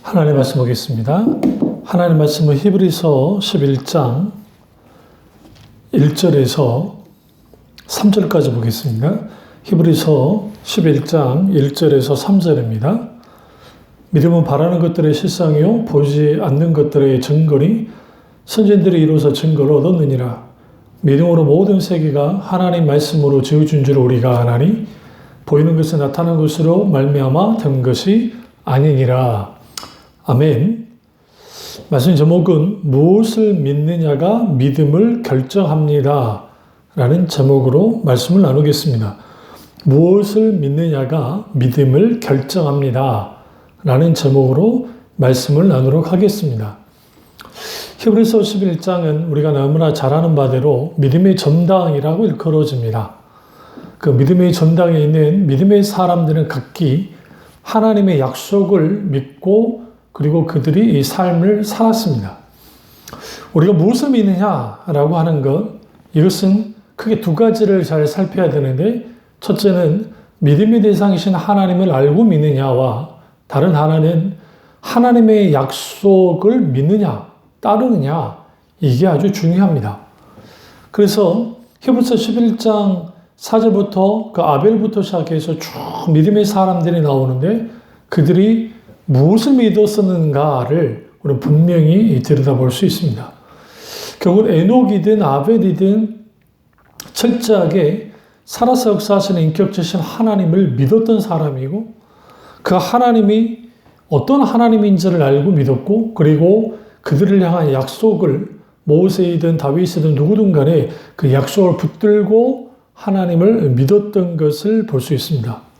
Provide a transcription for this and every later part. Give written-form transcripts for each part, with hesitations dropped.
하나님의 말씀 보겠습니다. 하나님의 말씀은 히브리서 11장 1절에서 3절까지 보겠습니다. 히브리서 11장 1절에서 3절입니다. 믿음은 바라는 것들의 실상이요 보이지 않는 것들의 증거니 선진들이 이루어서 증거를 얻었느니라. 믿음으로 모든 세계가 하나님 말씀으로 지어준 줄 우리가 아나니 보이는 것은 나타난 것으로 말미암아 된 것이 아니니라. 아멘. 말씀 제목은 무엇을 믿느냐가 믿음을 결정합니다 라는 제목으로 말씀을 나누겠습니다. 무엇을 믿느냐가 믿음을 결정합니다 라는 제목으로 말씀을 나누도록 하겠습니다. 히브리서 11장은 우리가 너무나 잘 아는 바대로 믿음의 전당이라고 일컬어집니다. 그 믿음의 전당에 있는 믿음의 사람들은 각기 하나님의 약속을 믿고 그리고 그들이 이 삶을 살았습니다. 우리가 무엇을 믿느냐라고 하는 것, 이것은 크게 두 가지를 잘 살펴야 되는데, 첫째는 믿음의 대상이신 하나님을 알고 믿느냐와 다른 하나는 하나님의 약속을 믿느냐, 따르느냐, 이게 아주 중요합니다. 그래서 히브리서 11장 4절부터 그 아벨부터 시작해서 쭉 믿음의 사람들이 나오는데 그들이 무엇을 믿었었는가를 우리는 분명히 들여다볼 수 있습니다. 결국 에녹이든 아벨이든 철저하게 살아서 역사하시는 인격체신 하나님을 믿었던 사람이고 그 하나님이 어떤 하나님인지를 알고 믿었고 그리고 그들을 향한 약속을 모세이든 다윗이든 누구든 간에 그 약속을 붙들고 하나님을 믿었던 것을 볼 수 있습니다.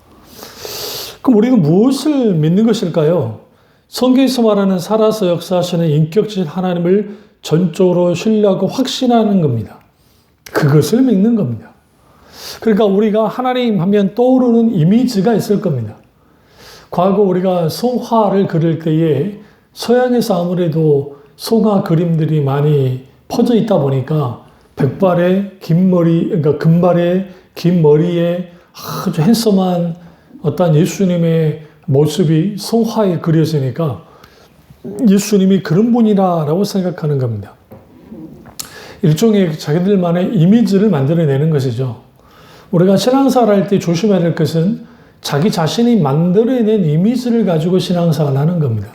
그럼 우리는 무엇을 믿는 것일까요? 성경에서 말하는 살아서 역사하시는 인격적인 하나님을 전적으로 신뢰하고 확신하는 겁니다. 그것을 믿는 겁니다. 그러니까 우리가 하나님 하면 떠오르는 이미지가 있을 겁니다. 과거 우리가 성화를 그릴 때에 서양에서 아무래도 성화 그림들이 많이 퍼져 있다 보니까 백발에 긴 머리, 그러니까 금발에 긴 머리에 아주 핸섬한 어떤 예수님의 모습이 성화에 그려지니까 예수님이 그런 분이라고 생각하는 겁니다. 일종의 자기들만의 이미지를 만들어내는 것이죠. 우리가 신앙생활 할 때 조심해야 될 것은 자기 자신이 만들어낸 이미지를 가지고 신앙생활을 하는 겁니다.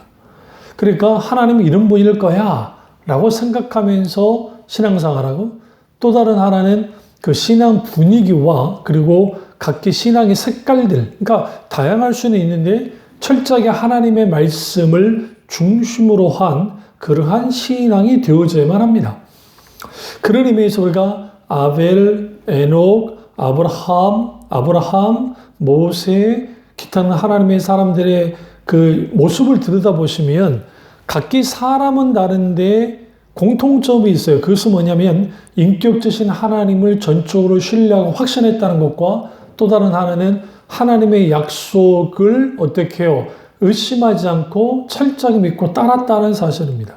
그러니까 하나님은 이런 분일 거야 라고 생각하면서 신앙생활하고 또 다른 하나는 그 신앙 분위기와 그리고 각기 신앙의 색깔들, 그러니까 다양할 수는 있는데 철저하게 하나님의 말씀을 중심으로 한 그러한 신앙이 되어져야만 합니다. 그런 의미에서 우리가 아벨, 에녹, 아브라함, 모세, 기타는 하나님의 사람들의 그 모습을 들여다보시면 각기 사람은 다른데 공통점이 있어요. 그것은 뭐냐면 인격적인 하나님을 전적으로 신뢰하고 확신했다는 것과 또 다른 하나는 하나님의 약속을 어떻게 해요? 의심하지 않고 철저하게 믿고 따랐다는 사실입니다.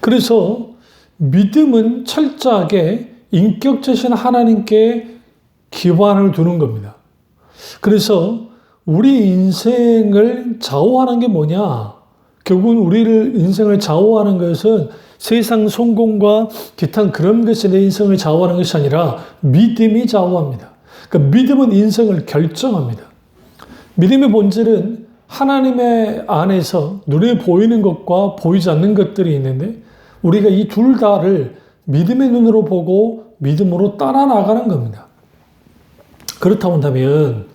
그래서 믿음은 철저하게 인격적인 하나님께 기반을 두는 겁니다. 그래서 우리 인생을 좌우하는 게 뭐냐? 결국은 우리를 인생을 좌우하는 것은 세상 성공과 기타 그런 것이 내 인생을 좌우하는 것이 아니라 믿음이 좌우합니다. 그러니까 믿음은 인생을 결정합니다. 믿음의 본질은 하나님의 안에서 눈에 보이는 것과 보이지 않는 것들이 있는데 우리가 이 둘 다를 믿음의 눈으로 보고 믿음으로 따라 나가는 겁니다. 그렇다고 한다면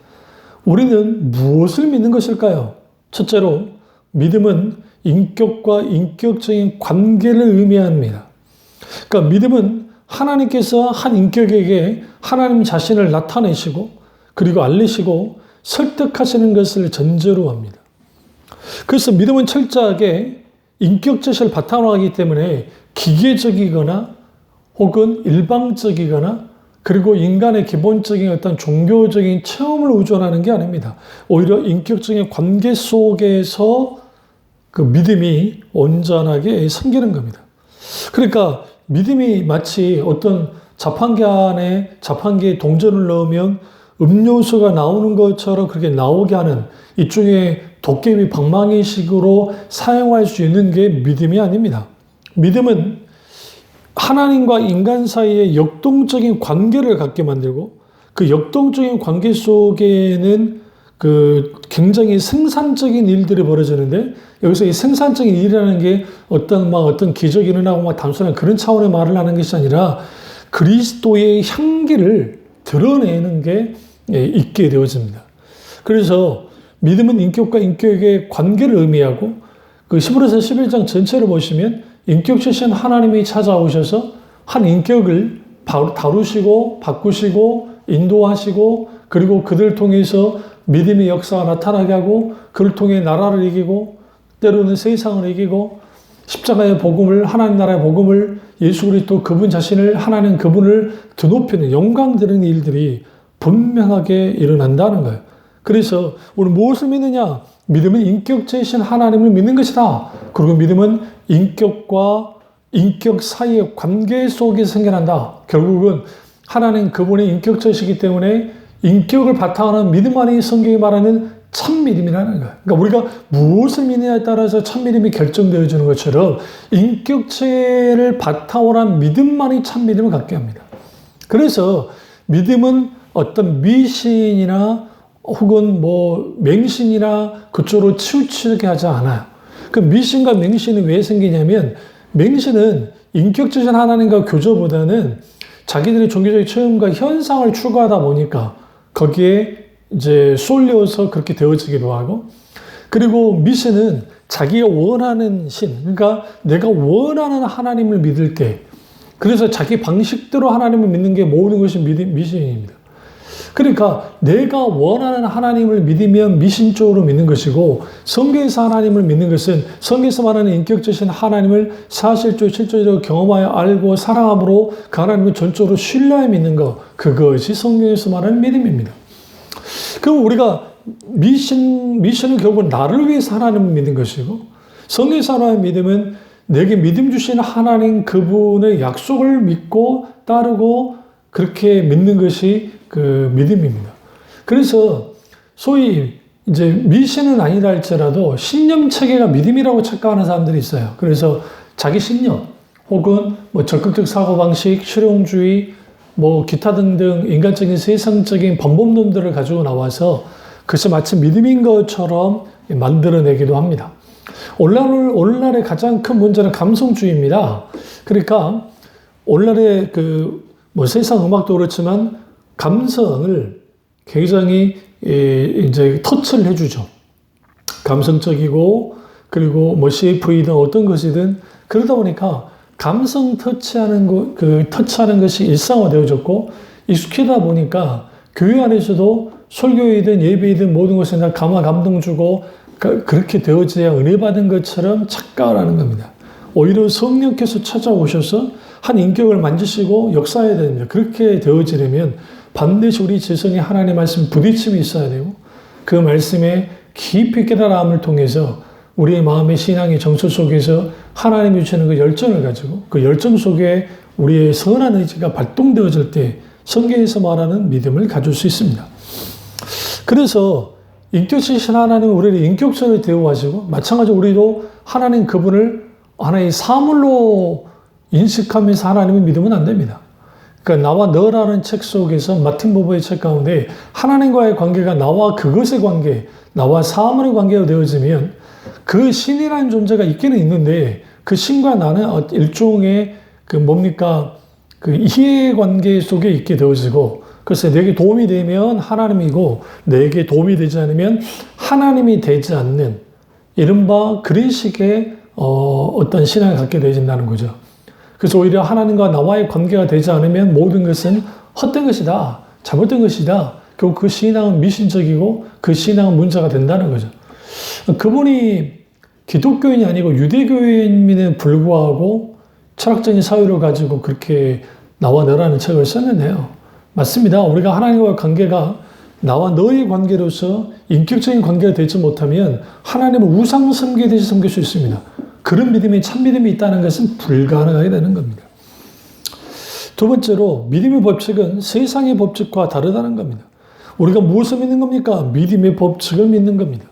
우리는 무엇을 믿는 것일까요? 첫째로 믿음은 인격과 인격적인 관계를 의미합니다. 그러니까 믿음은 하나님께서 한 인격에게 하나님 자신을 나타내시고 그리고 알리시고 설득하시는 것을 전제로 합니다. 그래서 믿음은 철저하게 인격적을 바탕으로 하기 때문에 기계적이거나 혹은 일방적이거나 그리고 인간의 기본적인 어떤 종교적인 체험을 의존하는 게 아닙니다. 오히려 인격적인 관계 속에서 그 믿음이 온전하게 생기는 겁니다. 그러니까 믿음이 마치 어떤 자판기에 동전을 넣으면 음료수가 나오는 것처럼 그렇게 나오게 하는 일종의 도깨비 방망이식으로 사용할 수 있는 게 믿음이 아닙니다. 믿음은 하나님과 인간 사이에 역동적인 관계를 갖게 만들고 그 역동적인 관계 속에는 그 굉장히 생산적인 일들이 벌어지는데 여기서 이 생산적인 일이라는 게 어떤 기적이 일어나고 막 단순한 그런 차원의 말을 하는 것이 아니라 그리스도의 향기를 드러내는 게 있게 되어집니다. 그래서 믿음은 인격과 인격의 관계를 의미하고 그 히브리서 11장 전체를 보시면 인격체신 하나님이 찾아오셔서 한 인격을 다루시고 바꾸시고 인도하시고 그리고 그들 통해서 믿음의 역사가 나타나게 하고 그를 통해 나라를 이기고 때로는 세상을 이기고 십자가의 복음을 하나님 나라의 복음을 예수 그리스도 그분 자신을 하나님 그분을 드높이는 영광 드리는 일들이 분명하게 일어난다는 거예요. 그래서 우리 무엇을 믿느냐? 믿음은 인격체이신 하나님을 믿는 것이다. 그리고 믿음은 인격과 인격 사이의 관계 속에서 생겨난다. 결국은 하나님 그분의 인격체이시기 때문에 인격을 바탕으로 하는 믿음 안에 성경이 말하는 참 믿음이라는 거예요. 그러니까 우리가 무엇을 믿느냐에 따라서 참 믿음이 결정되어지는 것처럼 인격체를 바탕으로 한 믿음만이 참 믿음을 갖게 합니다. 그래서 믿음은 어떤 미신이나 혹은 맹신이나 그쪽으로 치우치게 하지 않아요. 그 미신과 맹신이 왜 생기냐면 맹신은 인격체신 하나님과 교제보다는 자기들의 종교적 체험과 현상을 추구하다 보니까 거기에 이제 쏠려서 그렇게 되어지기도 하고 그리고 미신은 자기가 원하는 신, 그러니까 내가 원하는 하나님을 믿을 때 그래서 자기 방식대로 하나님을 믿는 게 모든 것이 미신입니다. 그러니까 내가 원하는 하나님을 믿으면 미신적으로 믿는 것이고 성경에서 하나님을 믿는 것은 성경에서 말하는 인격적인 하나님을 사실적으로 실제적으로 경험하여 알고 사랑함으로 그 하나님을 전적으로 신뢰하여 믿는 것 그것이 성경에서 말하는 믿음입니다. 그럼 우리가 미신은 결국은 나를 위해서 하나님을 믿는 것이고 성경에서 하나님의 믿음은 내게 믿음 주시는 하나님 그분의 약속을 믿고 따르고 그렇게 믿는 것이 그 믿음입니다. 그래서 소위 이제 미신은 아니라 할지라도 신념 체계가 믿음이라고 착각하는 사람들이 있어요. 그래서 자기 신념 혹은 적극적 사고방식, 실용주의, 기타 등등 인간적인 세상적인 방법론들을 가지고 나와서 그것이 마치 믿음인 것처럼 만들어내기도 합니다. 오늘날의 가장 큰 문제는 감성주의입니다. 그러니까 오늘날의 세상 음악도 그렇지만 감성을 굉장히 이제 터치를 해주죠. 감성적이고 그리고 CF이든 어떤 것이든 그러다 보니까 감성 터치하는 것이 일상화되어졌고 익숙하다 보니까 교회 안에서도 설교이든 예배이든 모든 것에 다 감동 주고 그렇게 되어져야 은혜 받은 것처럼 착각을 하는 겁니다. 오히려 성령께서 찾아오셔서 한 인격을 만지시고 역사해야 됩니다. 그렇게 되어지려면 반드시 우리 지성이 하나님의 말씀 부딪힘이 있어야 되고 그 말씀에 깊이 깨달음을 통해서 우리의 마음의 신앙의 정서 속에서 하나님이 주시는 그 열정을 가지고 그 열정 속에 우리의 선한 의지가 발동되어질 때 성경에서 말하는 믿음을 가질 수 있습니다. 그래서 인격체이신 하나님은 우리를 인격적으로 대우하시고 마찬가지로 우리도 하나님 그분을 하나의 사물로 인식하면서 하나님을 믿으면 안 됩니다. 그러니까 나와 너라는 책 속에서 마틴 부버의 책 가운데 하나님과의 관계가 나와 그것의 관계, 나와 사물의 관계가 되어지면 그 신이라는 존재가 있기는 있는데 그 신과 나는 일종의 이해관계 속에 있게 되어지고 그래서 내게 도움이 되면 하나님이고 내게 도움이 되지 않으면 하나님이 되지 않는 이른바 그런 식의 어떤 신앙을 갖게 되어진다는 거죠. 그래서 오히려 하나님과 나와의 관계가 되지 않으면 모든 것은 헛된 것이다. 잘못된 것이다. 결국 그 신앙은 미신적이고 그 신앙은 문제가 된다는 거죠. 그분이 기독교인이 아니고 유대교인임에도 불구하고 철학적인 사유를 가지고 그렇게 나와 너라는 책을 썼는데요. 맞습니다. 우리가 하나님과의 관계가 나와 너의 관계로서 인격적인 관계가 되지 못하면 하나님을 우상 섬기듯이 섬길 수 있습니다. 그런 믿음이 참 믿음이 있다는 것은 불가능하게 되는 겁니다. 두 번째로 믿음의 법칙은 세상의 법칙과 다르다는 겁니다. 우리가 무엇을 믿는 겁니까? 믿음의 법칙을 믿는 겁니다.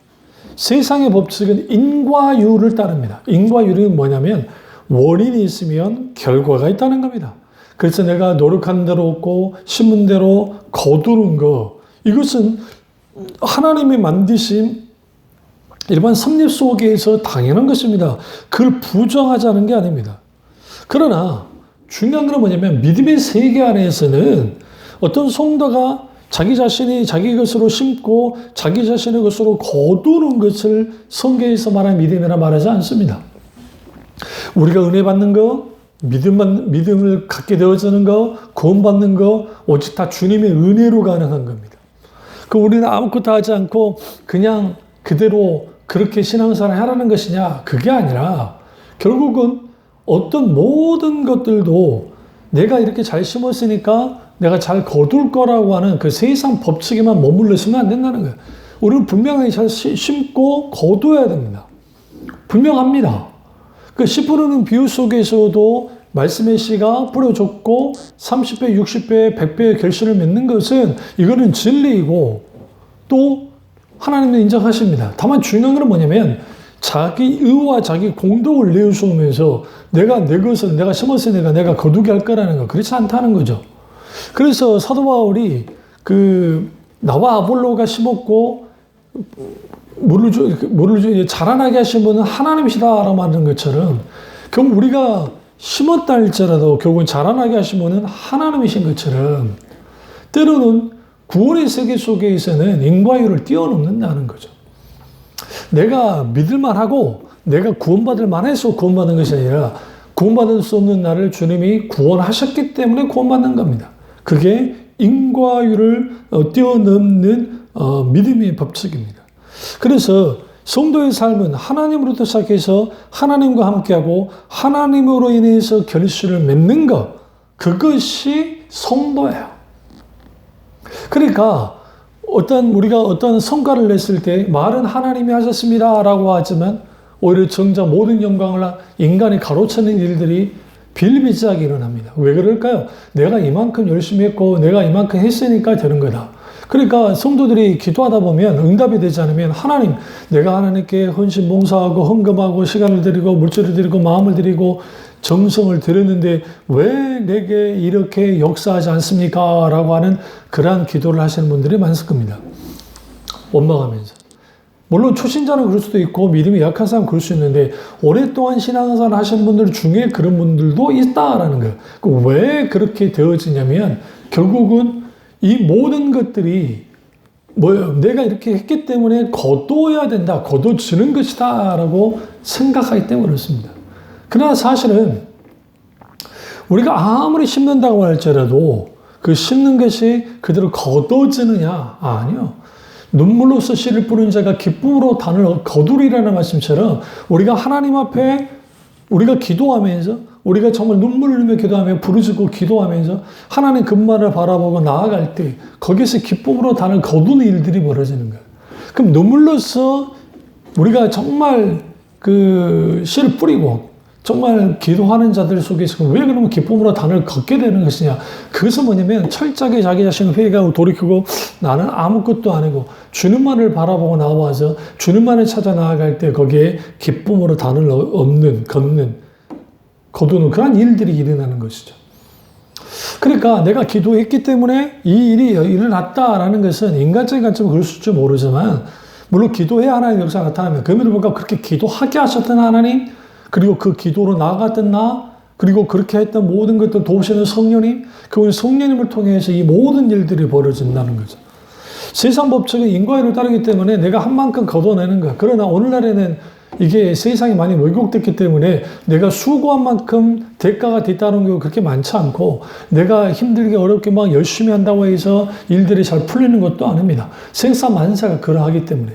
세상의 법칙은 인과율을 따릅니다. 인과율이 뭐냐면 원인이 있으면 결과가 있다는 겁니다. 그래서 내가 노력한 대로 얻고 심은 대로 거두는 거, 이것은 하나님이 만드신 일반 섭리 속에서 당연한 것입니다. 그걸 부정하자는 게 아닙니다. 그러나 중요한 건 뭐냐면 믿음의 세계 안에서는 어떤 성도가 자기 자신이 자기 것으로 심고 자기 자신의 것으로 거두는 것을 성경에서 말하는 믿음이라 말하지 않습니다. 우리가 은혜 받는 거, 믿음을 갖게 되어지는 거, 구원받는 거, 오직 다 주님의 은혜로 가능한 겁니다. 그 우리는 아무것도 하지 않고 그냥 그대로 그렇게 신앙생활을 하라는 것이냐? 그게 아니라 결국은 어떤 모든 것들도 내가 이렇게 잘 심었으니까 내가 잘 거둘 거라고 하는 그 세상 법칙에만 머물러 있으면 안 된다는 거예요. 우리는 분명히 잘 심고 거둬야 됩니다. 분명합니다. 그 씨 뿌리는 비유 속에서도 말씀의 씨가 뿌려졌고 30배, 60배, 100배의 결실을 맺는 것은 이거는 진리이고 또 하나님도 인정하십니다. 다만 중요한 건 뭐냐면 자기 의와 자기 공덕을 내세우면서 내가 내 것을 내가 심었으니까 내가 거두게 할 거라는 거, 그렇지 않다는 거죠. 그래서 사도 바울이 나와 아볼로가 심었고 물을 자라나게 하신 분은 하나님이시다라고 말하는 것처럼 결국 우리가 심었다 할지라도 결국은 자라나게 하신 분은 하나님이신 것처럼 때로는 구원의 세계 속에서는 인과율을 뛰어넘는다는 거죠. 내가 믿을만 하고 내가 구원받을 만해서 구원받는 것이 아니라 구원받을 수 없는 나를 주님이 구원하셨기 때문에 구원받는 겁니다. 그게 인과율을 뛰어넘는 믿음의 법칙입니다. 그래서 성도의 삶은 하나님으로부터 시작해서 하나님과 함께하고 하나님으로 인해서 결실을 맺는 것, 그것이 성도예요. 그러니까 우리가 어떤 성과를 냈을 때 말은 하나님이 하셨습니다라고 하지만 오히려 정작 모든 영광을 인간이 가로채는 일들이 비일비재하게 일어납니다. 왜 그럴까요? 내가 이만큼 열심히 했고 내가 이만큼 했으니까 되는 거다. 그러니까 성도들이 기도하다 보면 응답이 되지 않으면 하나님, 내가 하나님께 헌신 봉사하고 헌금하고 시간을 드리고 물질을 드리고 마음을 드리고 정성을 드렸는데 왜 내게 이렇게 역사하지 않습니까? 라고 하는 그러한 기도를 하시는 분들이 많을 겁니다. 원망하면서. 물론 초신자는 그럴 수도 있고 믿음이 약한 사람은 그럴 수 있는데 오랫동안 신앙생활 하시는 분들 중에 그런 분들도 있다라는 거예요. 왜 그렇게 되어지냐면 결국은 이 모든 것들이 뭐예요? 내가 이렇게 했기 때문에 거둬야 된다, 거둬지는 것이다 라고 생각하기 때문에 그렇습니다. 그러나 사실은 우리가 아무리 심는다고 할지라도 그 심는 것이 그대로 거둬지느냐? 아니요. 눈물로써 씨를 뿌린 자가 기쁨으로 단을 거두리라는 말씀처럼 우리가 하나님 앞에 우리가 기도하면서 우리가 정말 눈물을 흘리며 기도하며 부르짖고 기도하면서 하나님 근만을 바라보고 나아갈 때 거기서 기쁨으로 단을 거두는 일들이 벌어지는 거예요. 그럼 눈물로써 우리가 정말 그 씨를 뿌리고 정말 기도하는 자들 속에서 왜 그러면 기쁨으로 단을 걷게 되는 것이냐. 그것은 뭐냐면 철저하게 자기 자신을 회개하고 돌이키고 나는 아무것도 아니고 주님만을 바라보고 나와서 주님만을 찾아 나아갈 때 거기에 기쁨으로 단을 걷는 거두는 그런 일들이 일어나는 것이죠. 그러니까 내가 기도했기 때문에 이 일이 일어났다라는 것은 인간적인 관점은 그럴 수 있을지 모르지만 물론 기도해야 하나님의 역사가 나타나면 그러면 뭔가 그렇게 기도하게 하셨던 하나님, 그리고 그 기도로 나아갔던 나, 그리고 그렇게 했던 모든 것들 도우시는 성령님, 그 성령님을 통해서 이 모든 일들이 벌어진다는 거죠. 세상 법칙은 인과율을 따르기 때문에 내가 한 만큼 걷어내는 거야. 그러나 오늘날에는 이게 세상이 많이 왜곡됐기 때문에 내가 수고한 만큼 대가가 뒤따르는 경우가 그렇게 많지 않고 내가 힘들게 어렵게 막 열심히 한다고 해서 일들이 잘 풀리는 것도 아닙니다. 세상 만사가 그러하기 때문에.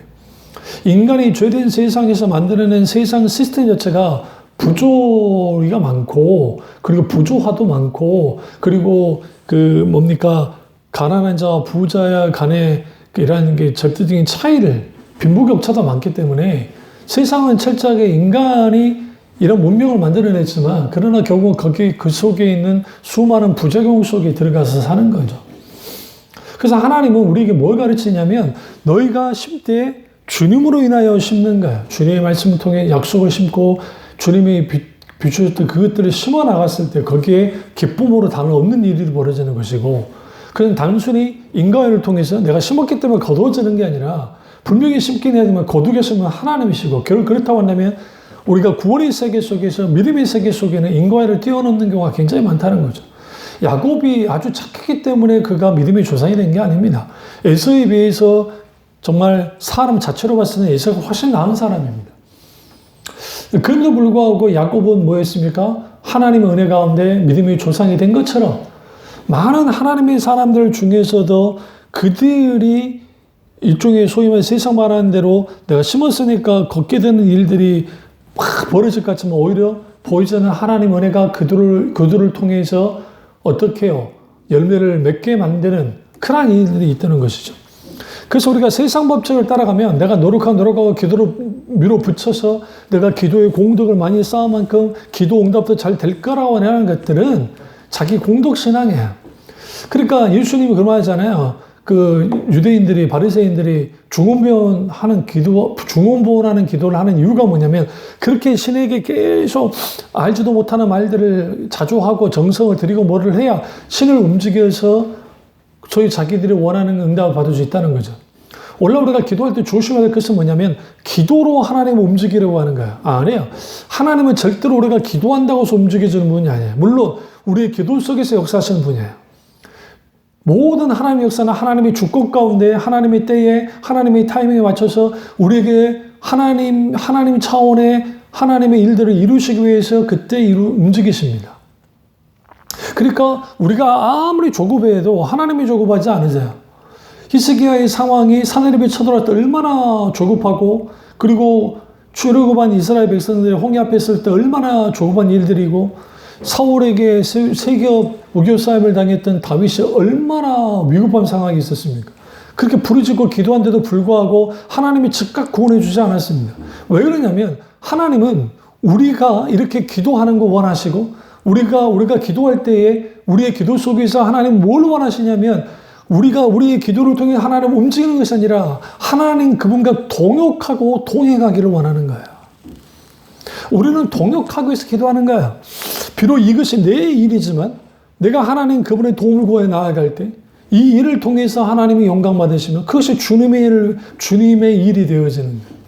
인간이 죄된 세상에서 만들어낸 세상 시스템 자체가 부조리가 많고 그리고 부조화도 많고 그리고 가난한 자와 부자야 간의 이라는 게 절대적인 차이를 빈부격차도 많기 때문에 세상은 철저하게 인간이 이런 문명을 만들어냈지만 그러나 결국 그 속에 있는 수많은 부작용 속에 들어가서 사는 거죠. 그래서 하나님은 우리에게 뭘 가르치냐면 너희가 심때 주님으로 인하여 심는 거야. 주님의 말씀을 통해 약속을 심고 주님이 비추셨던 그것들을 심어 나갔을 때 거기에 기쁨으로 다는 없는 일이 벌어지는 것이고, 그건 단순히 인과를 통해서 내가 심었기 때문에 거두어지는 게 아니라 분명히 심긴 해야 되지만 거두겠으면 하나님이시고, 결국 그렇다고 한다면 우리가 구원의 세계 속에서 믿음의 세계 속에는 인과를 뛰어넘는 경우가 굉장히 많다는 거죠. 야곱이 아주 착했기 때문에 그가 믿음의 조상이 된 게 아닙니다. 에서에 비해서 정말 사람 자체로 봤을 때 에서가 훨씬 나은 사람입니다. 그럼에도 불구하고 야곱은 뭐였습니까? 하나님의 은혜 가운데 믿음의 조상이 된 것처럼 많은 하나님의 사람들 중에서도 그들이 일종의 소위 말 세상 말하는 대로 내가 심었으니까 걷게 되는 일들이 막 벌어질 것 같지만 오히려 보이지 않는 하나님 은혜가 그들을 통해서 어떻게 해요? 열매를 맺게 만드는 그러한 일들이 있다는 것이죠. 그래서 우리가 세상 법칙을 따라가면 내가 노력하고 기도로 밀어붙여서 내가 기도의 공덕을 많이 쌓은 만큼 기도 응답도 잘 될 거라고 하는 것들은 자기 공덕 신앙이에요. 그러니까 예수님이 그런 말 하잖아요. 그 유대인들이 바리새인들이 중언부언하는 기도를 하는 이유가 뭐냐면 그렇게 신에게 계속 알지도 못하는 말들을 자주 하고 정성을 들이고 뭐를 해야 신을 움직여서 소위 자기들이 원하는 응답을 받을 수 있다는 거죠. 원래 우리가 기도할 때 조심해야 될 것은 뭐냐면 기도로 하나님을 움직이려고 하는 거야. 아니에요. 하나님은 절대로 우리가 기도한다고 해서 움직여주는 분이 아니에요. 물론 우리의 기도 속에서 역사하시는 분이에요. 모든 하나님의 역사는 하나님의 주권 가운데 하나님의 때에 하나님의 타이밍에 맞춰서 우리에게 하나님 차원의 하나님의 일들을 이루시기 위해서 그때 움직이십니다. 그러니까 우리가 아무리 조급해도 하나님이 조급하지 않으세요. 히스기야의 상황이 사내립에 쳐들어갈 때 얼마나 조급하고, 그리고 출애굽한 이스라엘 백성들이 홍해 앞에 있을 때 얼마나 조급한 일들이고, 사울에게 세겹 우겨싸임을 당했던 다윗이 얼마나 위급한 상황이 있었습니까? 그렇게 부르짖고 기도한데도 불구하고 하나님이 즉각 구원해 주지 않았습니다. 왜 그러냐면 하나님은 우리가 이렇게 기도하는 거 원하시고, 우리가 기도할 때에 우리의 기도 속에서 하나님 뭘 원하시냐면 우리의 기도를 통해 하나님 움직이는 것이 아니라 하나님 그분과 동역하고 동행하기를 원하는 거예요. 우리는 동역하고 있어 기도하는 거야. 비록 이것이 내 일이지만 내가 하나님 그분의 도움을 구해 나아갈 때 이 일을 통해서 하나님이 영광 받으시면 그것이 주님의 일이 되어지는 거예요.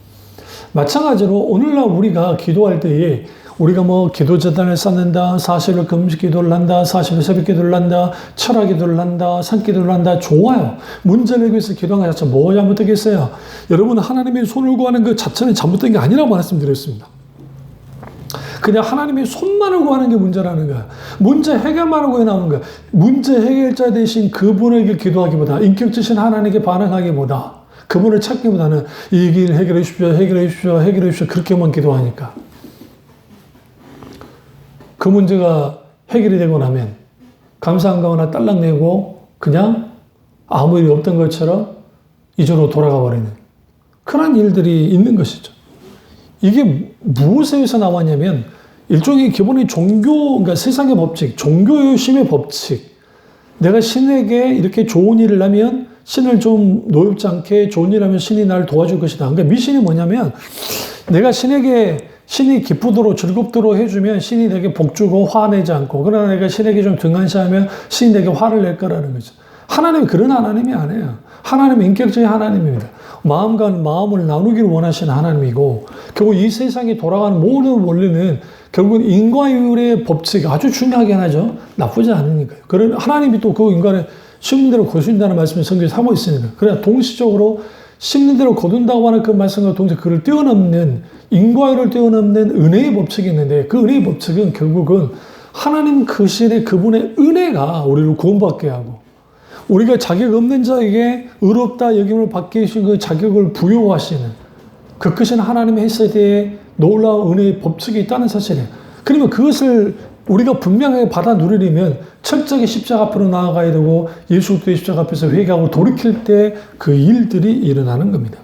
마찬가지로 오늘날 우리가 기도할 때에 우리가 기도재단을 쌓는다, 40일 금식 기도를 한다, 40일 새벽 기도를 한다, 철학 기도를 한다, 산 기도를 한다. 좋아요. 문제를 위해서 기도한 것 자체 뭐가 잘못되겠어요? 여러분 하나님의 손을 구하는 그 자체는 잘못된 게 아니라고 말씀드렸습니다. 그냥 하나님의 손만을 구하는 게 문제라는 거야. 문제 해결만 하고 나오는 거야. 문제 해결자 대신 그분에게 기도하기보다, 인격지신 하나님께 반응하기보다, 그분을 찾기보다는 이 길 해결해 주십시오 그렇게만 기도하니까 그 문제가 해결이 되고 나면 감사한가거나 딸랑내고 그냥 아무 일이 없던 것처럼 이전으로 돌아가 버리는 그런 일들이 있는 것이죠. 이게 무엇에서 나왔냐면 일종의 기본의 그러니까 세상의 법칙, 종교심의 법칙. 내가 신에게 이렇게 좋은 일을 하면 신을 좀 노엽지 않게 좋은 일을 하면 신이 나를 도와줄 것이다. 그러니까 미신이 뭐냐면 내가 신이 기쁘도록 즐겁도록 해주면 신이 내게 복주고 화내지 않고, 그러나 내가 신에게 좀 등한시하면 신이 내게 화를 낼 거라는 거죠. 하나님은 그런 하나님이 아니에요. 하나님은 인격적인 하나님입니다. 마음과 마음을 나누기를 원하시는 하나님이고, 결국 이 세상이 돌아가는 모든 원리는 결국은 인과율의 법칙이 아주 중요하게 하죠. 나쁘지 않으니까요. 그런 하나님이 또 그 인간을 심는 대로 거둔다는 말씀을 성경에 하고 있으니까. 그러나 동시적으로 심는 대로 거둔다고 하는 그 말씀과 동시에 그를 뛰어넘는 인과율을 뛰어넘는 은혜의 법칙이 있는데, 그 은혜의 법칙은 결국은 하나님 그 신의 그분의 은혜가 우리를 구원받게 하고, 우리가 자격 없는 자에게 의롭다 여김을 받게 하신 그 자격을 부여하시는 그 크신 하나님의 헤세드에 놀라운 은혜의 법칙이 있다는 사실이에요. 그러면 그것을 우리가 분명하게 받아 누리려면 철저하게 십자가 앞으로 나아가야 되고, 예수 그리스도의 십자가 앞에서 회개하고 돌이킬 때 그 일들이 일어나는 겁니다.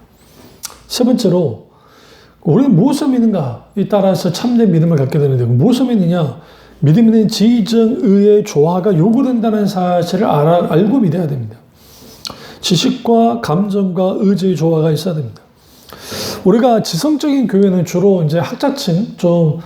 세 번째로 우리는 무엇을 믿는가에 따라서 참된 믿음을 갖게 되는데, 무엇을 믿느냐? 믿음에는 지정의의 조화가 요구된다는 사실을 알고 믿어야 됩니다. 지식과 감정과 의지의 조화가 있어야 됩니다. 우리가 지성적인 교회는 주로 이제 학자층, 좀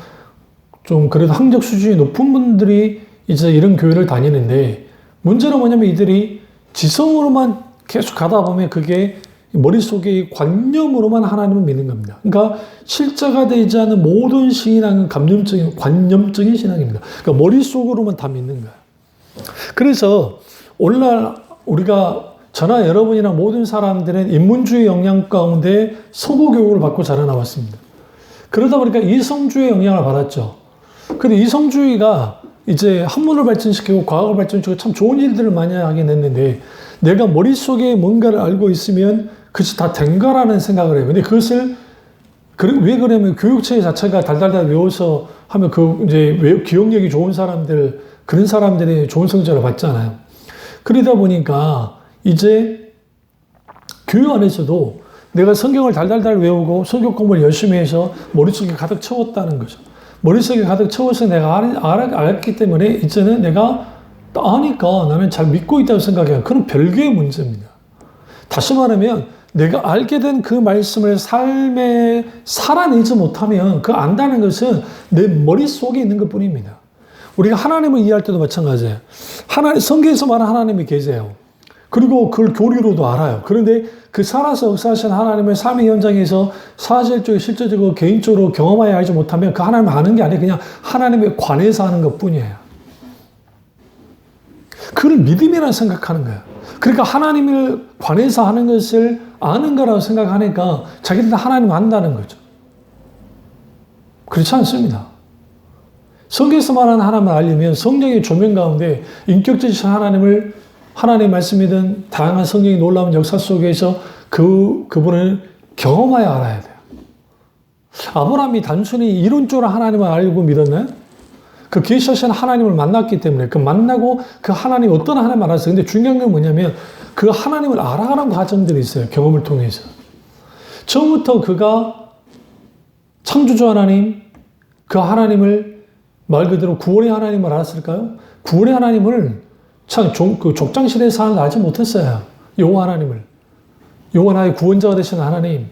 그래도 학력 수준이 높은 분들이 이제 이런 교회를 다니는데, 문제는 뭐냐면 이들이 지성으로만 계속 가다 보면 그게 머릿속에 관념으로만 하나님을 믿는 겁니다. 그러니까 실제가 되지 않는 모든 신앙은 관념적인 신앙입니다. 그러니까 머릿속으로만 다 믿는 거예요. 그래서 오늘날 우리가 저나 여러분이나 모든 사람들은 인문주의 영향 가운데 서구 교육을 받고 자라나왔습니다. 그러다 보니까 이성주의 영향을 받았죠. 근데 이성주의가 이제 학문을 발전시키고 과학을 발전시키고 참 좋은 일들을 많이 하긴 했는데, 내가 머릿속에 뭔가를 알고 있으면 그것이 다 된가라는 생각을 해요. 근데 그것을 왜 그러냐면 교육체 자체가 달달달 외워서 하면 이제 기억력이 좋은 사람들, 그런 사람들이 좋은 성적을 받잖아요. 그러다 보니까 이제 교육 안에서도 내가 성경을 달달달 외우고 성경 공부를 열심히 해서 머릿속에 가득 채웠다는 거죠. 머릿속에 가득 채워서 내가 알았기 때문에 이제는 내가 아니까 나는 잘 믿고 있다고 생각해요. 그건 별개의 문제입니다. 다시 말하면 내가 알게 된 그 말씀을 삶에 살아내지 못하면 그 안다는 것은 내 머릿속에 있는 것 뿐입니다. 우리가 하나님을 이해할 때도 마찬가지예요. 성경에서 말하는 하나님이 계세요. 그리고 그걸 교리로도 알아요. 그런데 그 살아서 역사하신 하나님을 삶의 현장에서 사실적으로 실제적으로 개인적으로 경험하여 알지 못하면 그 하나님을 아는 게 아니라 그냥 하나님에 관해서 하는 것 뿐이에요. 그걸 믿음이라고 생각하는 거예요. 그러니까 하나님을 관해서 하는 것을 아는 거라고 생각하니까 자기들은 하나님을 안다는 거죠. 그렇지 않습니다. 성경에서 말하는 하나님을 알려면 성령의 조명 가운데 인격적인 하나님의 말씀이든 다양한 성경의 놀라운 역사 속에서 그분을 경험하여 알아야 돼요. 아브라함이 단순히 이론적으로 하나님을 알고 믿었나요? 그 계시하신 하나님을 만났기 때문에 만나고 그 하나님 어떤 하나님을 알았어요. 근데 중요한 건 뭐냐면 그 하나님을 알아가는 과정들이 있어요. 경험을 통해서. 처음부터 그가 창조주 하나님, 그 하나님을 말 그대로 구원의 하나님을 알았을까요? 구원의 하나님을 그 족장시대에서 알지 못했어요. 여호와 하나님을. 여호와 나의 구원자가 되시는 하나님,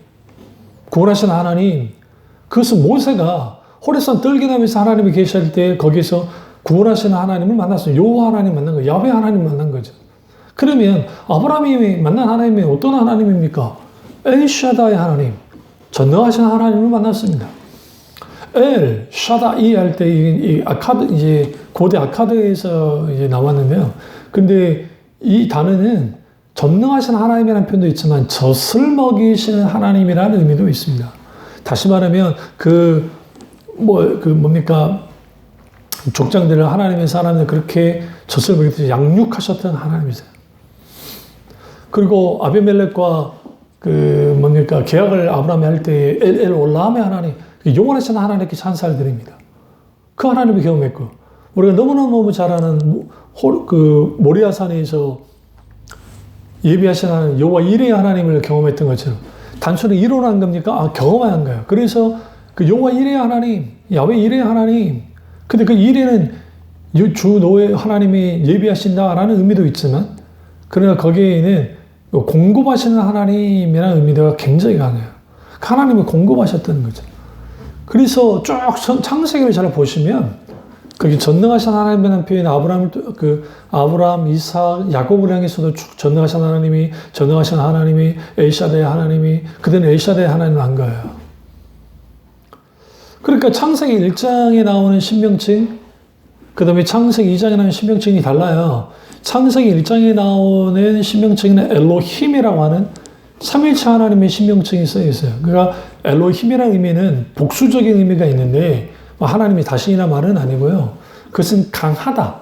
구원하시는 하나님. 그것은 모세가 호레산 떨기나무에서 하나님이 계실 때 거기서 구원하시는 하나님을 만났어요. 여호와 하나님 만난 거예요. 야훼 하나님 만난 거죠. 그러면 아브라함이 만난 하나님이 어떤 하나님입니까? 엘샤다의 하나님, 전능하신 하나님을 만났습니다. 엘, 샤다이 할 때 이제 고대 아카드에서 이제 나왔는데요. 근데 이 단어는 전능하신 하나님이라는 표현도 있지만 젖을 먹이시는 하나님이라는 의미도 있습니다. 다시 말하면 뭡니까? 족장들을 하나님의 사람들 그렇게 젖을 먹이듯이 양육하셨던 하나님이세요. 그리고 아비멜렉과 계약을 아브라함이 할 때에 엘 올라함의 하나님, 영원하신 하나님께 찬사를 드립니다. 그 하나님을 경험했고, 우리가 너무너무 잘 아는 모리아산에서 예비하신 하나님, 여호와 이레의 하나님을 경험했던 것처럼 단순히 이론한 겁니까? 경험한 거예요. 그래서 그 여호와 이레의 하나님, 야훼 이레의 하나님, 근데 그 이레는 주 노예 하나님이 예비하신다라는 의미도 있지만, 그러나 거기에는 공급하시는 하나님이라는 의미가 굉장히 강해요. 그 하나님을 공급하셨다는 거죠. 그래서 쭉 창세기를 잘 보시면 거기 전능하신 하나님이라는 표현이 아브라함, 이삭, 야곱을 향해서도 쭉 전능하신 하나님이 엘샤다의 하나님이 그들은 엘샤다의 하나님을 한 거예요. 그러니까 창세기 1장에 나오는 신명칭, 그 다음에 창세기 2장에 나오는 신명칭이 달라요. 창세기 1장에 나오는 신명칭은 엘로힘이라고 하는 삼일체 하나님의 신명칭이 쓰여 있어요. 그러니까 엘로힘이라는 의미는 복수적인 의미가 있는데 하나님이 다신이나 말은 아니고요. 그것은 강하다.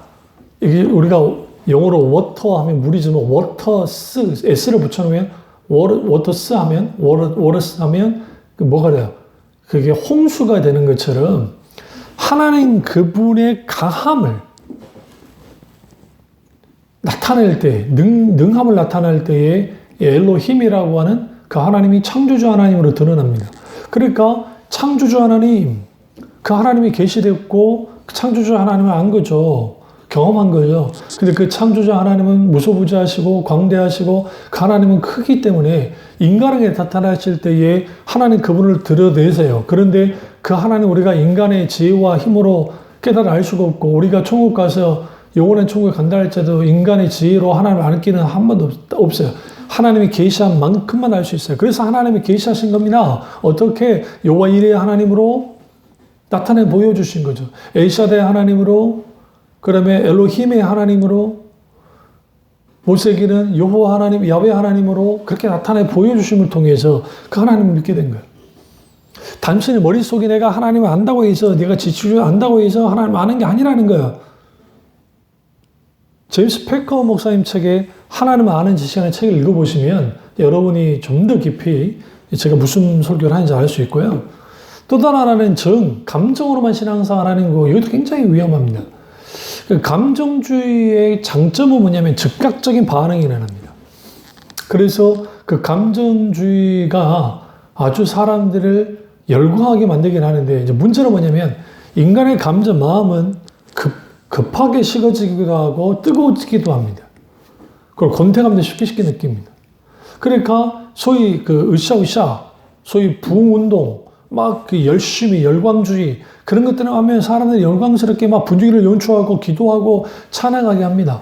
이게 우리가 영어로 워터 하면 물이지만 워터스 s를 붙여놓으면 워터스 하면 워러스 하면 뭐가 돼요? 그게 홍수가 되는 것처럼 하나님 그분의 강함을 나타낼 때, 능함을 나타낼 때에 엘로힘이라고 하는 그 하나님이 창조주 하나님으로 드러납니다. 그러니까 창조주 하나님, 그 하나님이 계시됐고 그 창조주 하나님을 안 거죠. 경험한 거죠. 근데 그 창조자 하나님은 무소부지하시고 광대하시고 그 하나님은 크기 때문에 인간에게 나타나실 때에 하나님 그분을 드러내세요. 그런데 그 하나님 우리가 인간의 지혜와 힘으로 깨달아 알 수가 없고 우리가 천국 가서 영원한 천국에 간다 할지라도 인간의 지혜로 하나님을 알 기는 한 번도 없어요. 하나님이 계시한 만큼만 알 수 있어요. 그래서 하나님이 계시하신 겁니다. 어떻게? 여호와 이레의 하나님으로 나타내 보여주신 거죠. 엘샤다의 하나님으로, 그다음에 엘로힘의 하나님으로, 모세기는 여호와 하나님, 야훼 하나님으로 그렇게 나타내 보여주심을 통해서 그 하나님을 믿게 된 거예요. 단순히 머릿속에 내가 하나님을 안다고 해서, 내가 지식을 안다고 해서 하나님을 아는 게 아니라는 거예요. 제임스 패커 목사님 책에 하나님을 아는 지식이라는 책을 읽어보시면 여러분이 좀 더 깊이 제가 무슨 설교를 하는지 알 수 있고요. 또 다른 하나는 감정으로만 신앙생활 하는 거, 이것도 굉장히 위험합니다. 감정주의의 장점은 뭐냐면 즉각적인 반응이라는 겁니다. 그래서 그 감정주의가 아주 사람들을 열광하게 만들긴 하는데, 이제 문제는 뭐냐면 인간의 감정, 마음은 급하게 식어지기도 하고 뜨거워지기도 합니다. 그걸 권태감도 쉽게 느낍니다. 그러니까 소위 그 으쌰으쌰, 소위 부흥운동, 막 그 열심히 열광주의 그런 것들을 하면 사람들이 열광스럽게 막 분위기를 연출하고 기도하고 찬양하게 합니다.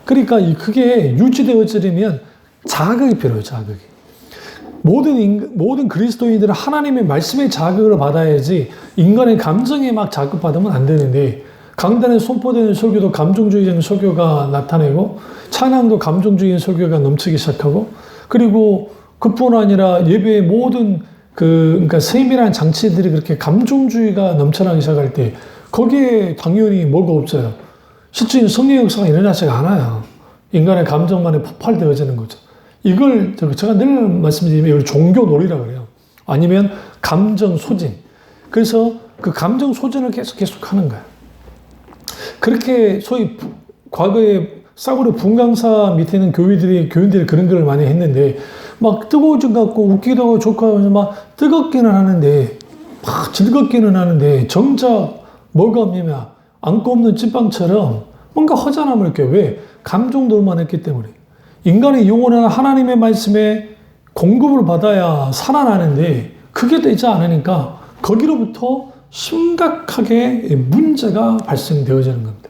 그러니까 그게 유지되어지려면 자극이 필요해요. 자극이. 모든 그리스도인들은 하나님의 말씀의 자극을 받아야지 인간의 감정에 막 자극받으면 안 되는데, 강단에 선포되는 설교도 감정주의적인 설교가 나타내고 찬양도 감정주의적인 설교가 넘치기 시작하고, 그리고 그뿐 아니라 예배의 모든 그러니까 세밀한 장치들이 그렇게 감정주의가 넘쳐나기 시작할 때 거기에 당연히 뭐가 없어요. 실제인 성령 역사가 일어나지가 않아요. 인간의 감정만에 폭발되어지는 거죠. 이걸 제가 늘 말씀드리면 이걸 종교놀이라고 그래요. 아니면 감정 소진. 그래서 그 감정 소진을 계속 하는 거예요. 그렇게 소위 과거에 싸구려 분강사 밑에 있는 교인들이 그런 걸 많이 했는데, 막 뜨거워진 것 같고 웃기도 하고 좋고 하면서 막 뜨겁기는 하는데, 막 즐겁기는 하는데, 정작 뭐가 없냐면 안고 없는 찐빵처럼 뭔가 허전함을 느껴요. 왜? 감정들만 했기 때문에. 인간의 영혼은 하나님의 말씀에 공급을 받아야 살아나는데 그게 되지 않으니까 거기로부터 심각하게 문제가 발생되어지는 겁니다.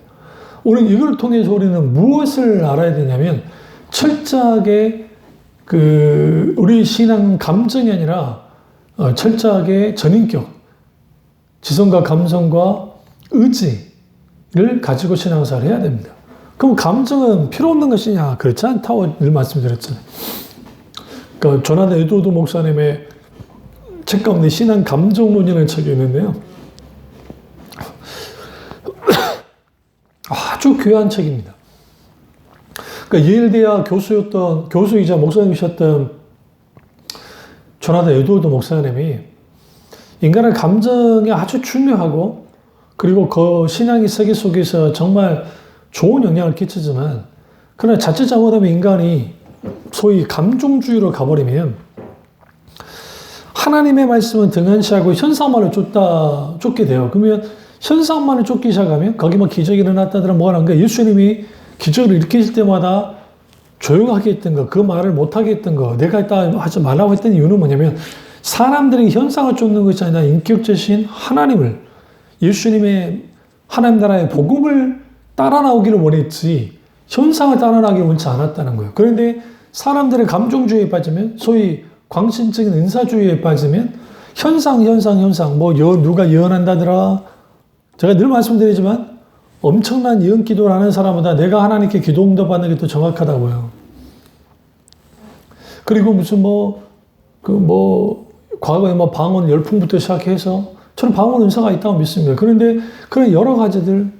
우리 이걸 통해서 우리는 무엇을 알아야 되냐면, 철저하게 우리 신앙은 감정이 아니라 철저하게 전인격, 지성과 감성과 의지를 가지고 신앙생활을 해야 됩니다. 그럼 감정은 필요 없는 것이냐? 그렇지 않다고 늘 말씀드렸잖아요. 그러니까 조나단 에드워드 목사님의 책 가운데 신앙 감정론이라는 책이 있는데요. 아주 귀한 책입니다. 그러니까 예일대학 교수이자 목사님이셨던 조나단 에드워드 목사님이 인간의 감정이 아주 중요하고, 그리고 그 신앙의 세계 속에서 정말 좋은 영향을 끼치지만, 그러나 자칫 잘못하면 인간이 소위 감정주의로 가버리면 하나님의 말씀은 등한시하고 현상만을 쫓게 돼요. 그러면 현상만을 쫓기 시작하면 거기만 기적이 일어났다더라 뭐가 난 거야. 예수님이 기적을 일으키실 때마다 조용하게 했던 거, 그 말을 못하게 했던 거, 내가 이따 하지 말라고 했던 이유는 뭐냐면, 사람들이 현상을 쫓는 것이 아니라 인격자신 하나님을, 예수님의 하나님 나라의 복음을 따라 나오기를 원했지 현상을 따라 나오기 원치 않았다는 거예요. 그런데 사람들의 감정주의에 빠지면, 소위 광신적인 은사주의에 빠지면 현상 뭐 누가 예언한다더라. 제가 늘 말씀드리지만 엄청난 예언 기도를 하는 사람보다 내가 하나님께 기도 응답받는 게 더 정확하다고요. 그리고 무슨 과거에 방언 열풍부터 시작해서 저는 방언 은사가 있다고 믿습니다. 그런데 그런 여러 가지들,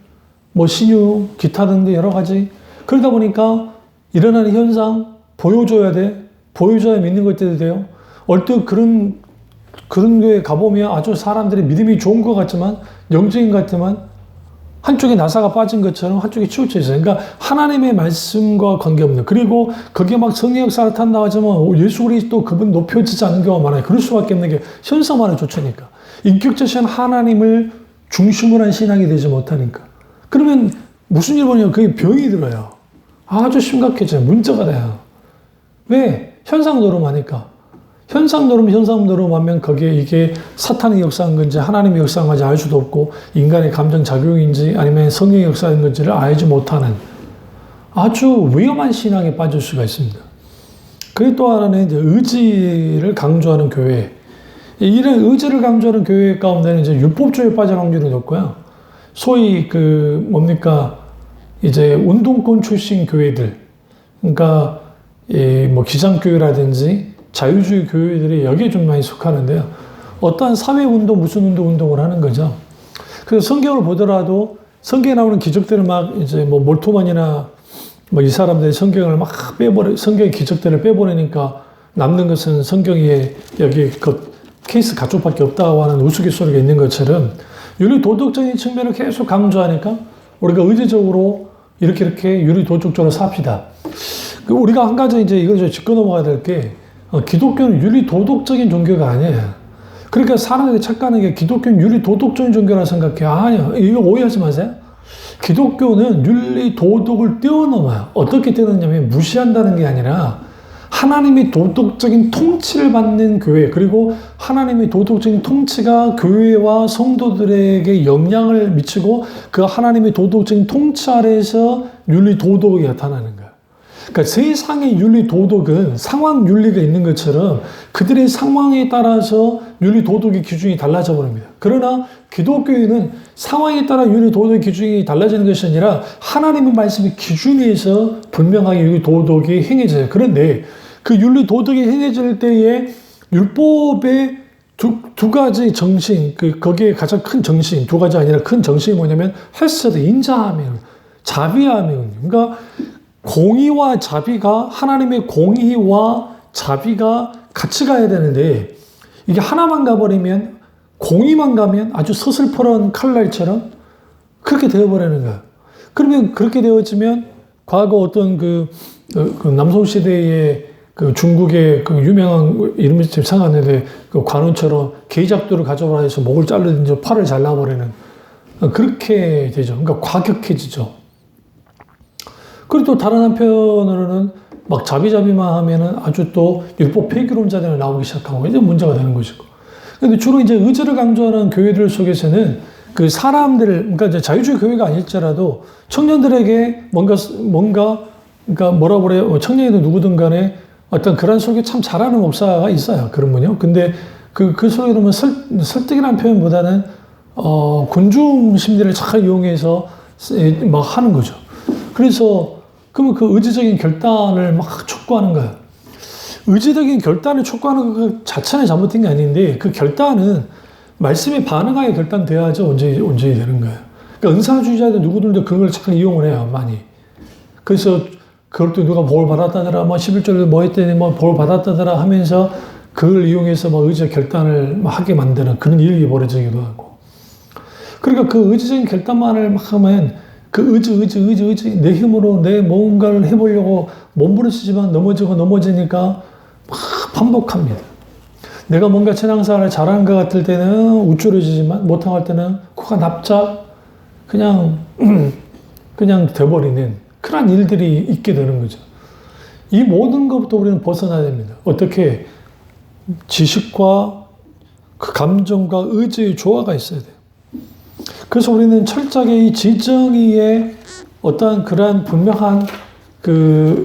신유, 기타 등등 여러 가지, 그러다 보니까 일어나는 현상 보여줘야 돼. 보여줘야 믿는 것들이 돼요. 얼뜻 그런 교회 가보면 아주 사람들이 믿음이 좋은 것 같지만, 영적인 것 같지만 한쪽에 나사가 빠진 것처럼 한쪽에 치우쳐 있어요. 그러니까 하나님의 말씀과 관계없는, 그리고 그게 막 성령 역사를 탄다고 하지만 예수 그리스도 그분 높여지지 않는 경우가 많아요. 그럴 수밖에 없는 게 현상만을 쫓으니까. 인격자신 하나님을 중심으로 한 신앙이 되지 못하니까. 그러면 무슨 일 보냐면 그게 병이 들어요. 아주 심각해져요. 문제가 돼요. 왜? 현상노름하니까. 현상노름하면 거기에 이게 사탄이 역사한 건지 하나님이 역사한 건지 알 수도 없고 인간의 감정작용인지 아니면 성령의 역사인 건지를 알지 못하는 아주 위험한 신앙에 빠질 수가 있습니다. 그리고 또 하나는 이제 의지를 강조하는 교회. 이런 의지를 강조하는 교회 가운데는 이제 율법주의에 빠질 확률이 높고요. 소위 이제 운동권 출신 교회들. 그러니까 뭐 기장교회라든지 자유주의 교회들이 여기에 좀 많이 속하는데요. 어떠한 사회운동, 무슨 운동을 하는 거죠. 그래서 성경을 보더라도 성경에 나오는 기적들을 막 이제 뭐 몰토만이나 뭐 이 사람들이 성경을 막 성경의 기적들을 빼버리니까 남는 것은 성경에 여기 그 케이스 가족밖에 없다고 하는 우스갯소리가 있는 것처럼 윤리 도덕적인 측면을 계속 강조하니까 우리가 의지적으로 이렇게 윤리 도덕적으로 삽시다. 우리가 한 가지 이제 이걸 좀 짚고 넘어가야 될 게 기독교는 윤리 도덕적인 종교가 아니에요. 그러니까 사람들이 착각하는 게 기독교는 윤리 도덕적인 종교라 생각해요. 아니요. 이거 오해하지 마세요. 기독교는 윤리 도덕을 뛰어넘어요. 어떻게 뛰어넘냐면 무시한다는 게 아니라 하나님의 도덕적인 통치를 받는 교회, 그리고 하나님의 도덕적인 통치가 교회와 성도들에게 영향을 미치고 그 하나님의 도덕적인 통치 아래에서 윤리 도덕이 나타나는 거예요. 그러니까 세상의 윤리 도덕은 상황 윤리가 있는 것처럼 그들의 상황에 따라서 윤리 도덕의 기준이 달라져 버립니다. 그러나 기독교에는 상황에 따라 윤리 도덕의 기준이 달라지는 것이 아니라 하나님의 말씀의 기준에서 분명하게 윤리 도덕이 행해져요. 그런데 그 윤리 도덕이 행해질 때에 율법의 두 가지 정신, 거기에 가장 큰 정신, 두 가지 아니라 큰 정신이 뭐냐면 헤세드, 인자함이, 자비함이. 그러니까 공의와 자비가, 하나님의 공의와 자비가 같이 가야 되는데 이게 하나만 가버리면, 공의만 가면 아주 서슬퍼런 칼날처럼 그렇게 되어버리는 거야. 그러면 그렇게 되어지면 과거 어떤 그 남송시대의 그 중국의 그 유명한 이름이 지금 생각나는데 그 관원처럼 개잡두를 가져와 해서 목을 자르든지 팔을 잘라버리는 그렇게 되죠. 그러니까 과격해지죠. 그리고 또 다른 한편으로는 막 자비자비만 하면은 아주 또 율법 폐기론자들이 나오기 시작하고 이제 문제가 되는 것이고. 근데 주로 이제 의지를 강조하는 교회들 속에서는 그 사람들을, 그러니까 이제 자유주의 교회가 아닐지라도 청년들에게 그러니까 뭐라 그래요? 청년이든 누구든 간에 어떤 그런 설교 참 잘하는 목사가 있어요. 그런 분이요. 근데 그 설교 들으면 설득이라는 표현보다는 군중 심리를 잘 이용해서 막 하는 거죠. 그래서 그러면 그 의지적인 결단을 막 촉구하는 거예요. 의지적인 결단을 촉구하는 것 자체는 잘못된 게 아닌데 그 결단은 말씀에 반응하게 결단돼야죠. 온전히 되는 거예요. 그러니까 은사주의자들 누구들도 그걸 잘 이용을 해요. 많이. 그래서 그걸 또 누가 뭘 받았다더라, 뭐 11절에 뭐 했더니 뭐 뭘 받았다더라 하면서 그걸 이용해서 뭐 의지적 결단을 막 하게 만드는 그런 일이 벌어지기도 하고. 그러니까 그 의지적인 결단만을 막 하면 그 의지, 내 힘으로 내 뭔가를 해보려고 몸부림치지만 넘어지니까 막 반복합니다. 내가 뭔가 신앙생활을 잘하는 것 같을 때는 우쭐해지지만 못할 때는 코가 납작 그냥 돼버리는 그런 일들이 있게 되는 거죠. 이 모든 것부터 우리는 벗어나야 됩니다. 어떻게? 지식과 그 감정과 의지의 조화가 있어야 돼요. 그래서 우리는 철저하게 이 지정의의 어떤 그러한 분명한 그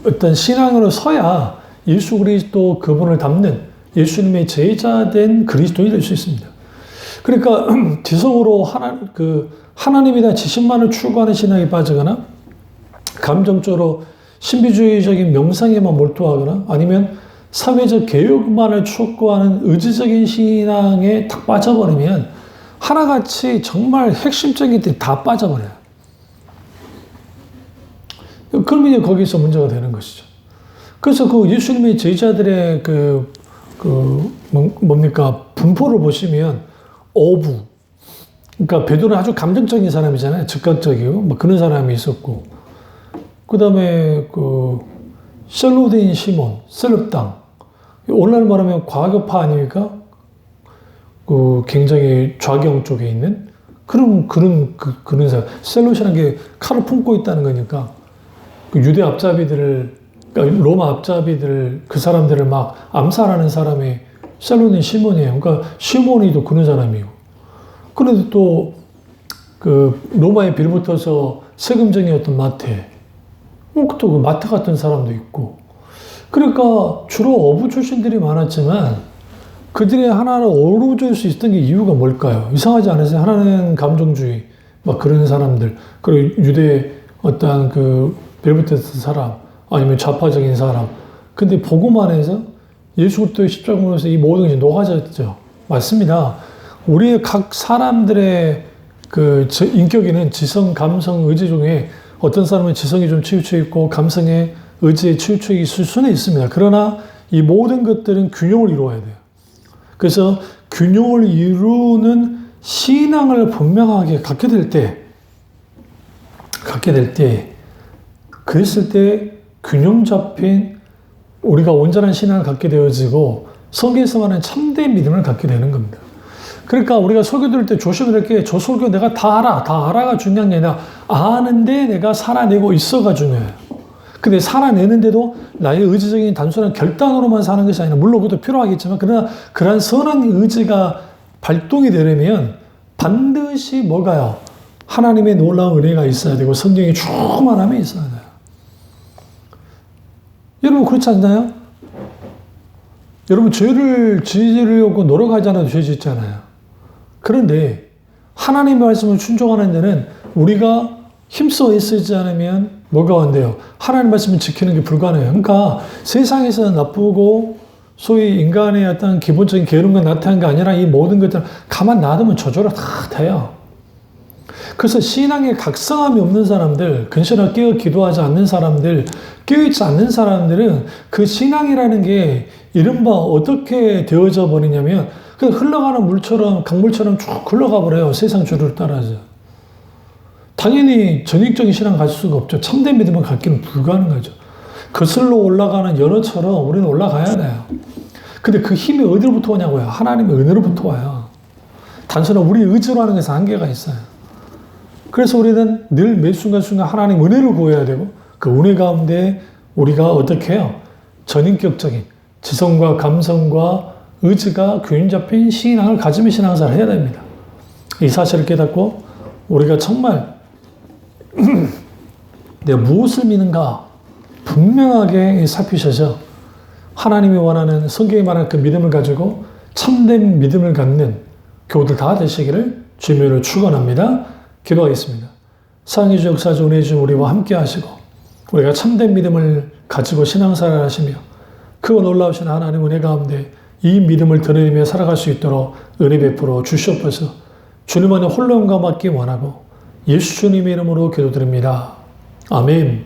어떤 신앙으로 서야 예수 그리스도 그분을 닮는 예수님의 제자된 그리스도인이 될 수 있습니다. 그러니까 지성으로 하나님에 대한 지식만을 추구하는 신앙에 빠지거나 감정적으로 신비주의적인 명상에만 몰두하거나 아니면 사회적 개혁만을 촉구하는 의지적인 신앙에 딱 빠져버리면 하나같이 정말 핵심적인 것들이 다 빠져버려요. 그러면 이제 거기서 문제가 되는 것이죠. 그래서 그 예수님의 제자들의 분포를 보시면 어부. 그러니까 베드로는 아주 감정적인 사람이잖아요. 즉각적이고. 뭐 그런 사람이 있었고. 그 다음에 셀로데인 시몬, 셀럽당. 오늘날 말하면 과격파 아닙니까? 굉장히 좌경 쪽에 있는 그런 사람. 셀롯이라는 게 칼을 품고 있다는 거니까 그 유대 앞잡이들을, 그러니까 로마 앞잡이들을, 그 사람들을 막 암살하는 사람이 셀롯이 시몬이에요. 그러니까 시몬이도 그런 사람이고. 그런데 또 그 로마에 빌붙어서 세금쟁이였던 마태, 또 그 마태 같은 사람도 있고. 그러니까 주로 어부 출신들이 많았지만 그들의 하나를 어우러질 수 있었던 게 이유가 뭘까요? 이상하지 않으세요? 하나는 감정주의, 막 그런 사람들, 그리고 유대 어떠한 그 빌붙었던 사람, 아니면 좌파적인 사람. 근데 복음 안에서 예수 그리스도의 십자가에서 이 모든 것이 녹아졌죠. 맞습니다. 우리의 각 사람들의 그 인격에는 지성, 감성, 의지 중에 어떤 사람은 지성이 좀 치우쳐 있고 감성에 의지에 치우쳐 있을 수는 있습니다. 그러나 이 모든 것들은 균형을 이루어야 돼요. 그래서 균형을 이루는 신앙을 분명하게 갖게 될 때, 그랬을 때 균형 잡힌 우리가 온전한 신앙을 갖게 되어지고 성경에서 말하는 참된 믿음을 갖게 되는 겁니다. 그러니까 우리가 설교 들을 때 조심해야 될 게, 저 설교 내가 다 알아가 중요한 게 아니라 아는데 내가 살아내고 있어가 중요해요. 근데 살아내는데도 나의 의지적인 단순한 결단으로만 사는 것이 아니라, 물론 그것도 필요하겠지만, 그러나 그러한 선한 의지가 발동이 되려면 반드시 뭐가요? 하나님의 놀라운 은혜가 있어야 되고 성경의 충만함이 있어야 돼요. 여러분 그렇지 않나요? 여러분 죄를 지으려고 노력하지 않아도 죄 짓잖아요. 그런데 하나님의 말씀을 순종하는 데는 우리가 힘써 애쓰지 않으면 뭐가 안 돼요? 하나님의 말씀을 지키는 게 불가능해요. 그러니까 세상에서 나쁘고 소위 인간의 어떤 기본적인 게으름과 나타난 게 아니라 이 모든 것들은 가만 놔두면 저절로 다 돼요. 그래서 신앙에 각성함이 없는 사람들, 근실하게 깨어 기도하지 않는 사람들, 깨어있지 않는 사람들은 그 신앙이라는 게 이른바 어떻게 되어져 버리냐면 그 흘러가는 물처럼, 강물처럼 쭉 흘러가 버려요. 세상 주를 따라서. 당연히 전익적인 신앙 가질 수가 없죠. 참된 믿음을 갖기는 불가능하죠. 거슬러 올라가는 연어처럼 우리는 올라가야 돼요. 근데 그 힘이 어디로부터 오냐고요? 하나님의 은혜로부터 와요. 단순한 우리 의지로 하는 것은 한계가 있어요. 그래서 우리는 늘 매 순간순간 하나님 은혜를 구해야 되고, 그 은혜 가운데 우리가 어떻게 해요? 전인격적인 지성과 감성과 의지가 균형 잡힌 신앙을 가지며 신앙생활을 해야 됩니다. 이 사실을 깨닫고 우리가 정말 내가 무엇을 믿는가 분명하게 살피셔서 하나님이 원하는, 성경이 말하는 그 믿음을 가지고 참된 믿음을 갖는 교우들 다 되시기를 주님으로 축원합니다. 기도하겠습니다. 사랑의 주, 역사주, 은혜의 주 우리와 함께 하시고 우리가 참된 믿음을 가지고 신앙생활을 하시며 그 놀라우신 하나님 은혜 가운데 이 믿음을 드러내며 살아갈 수 있도록 은혜 베풀어 주시옵소서. 주님 안에 홀로 영광 받기 원하고 예수 주님의 이름으로 기도드립니다. 아멘.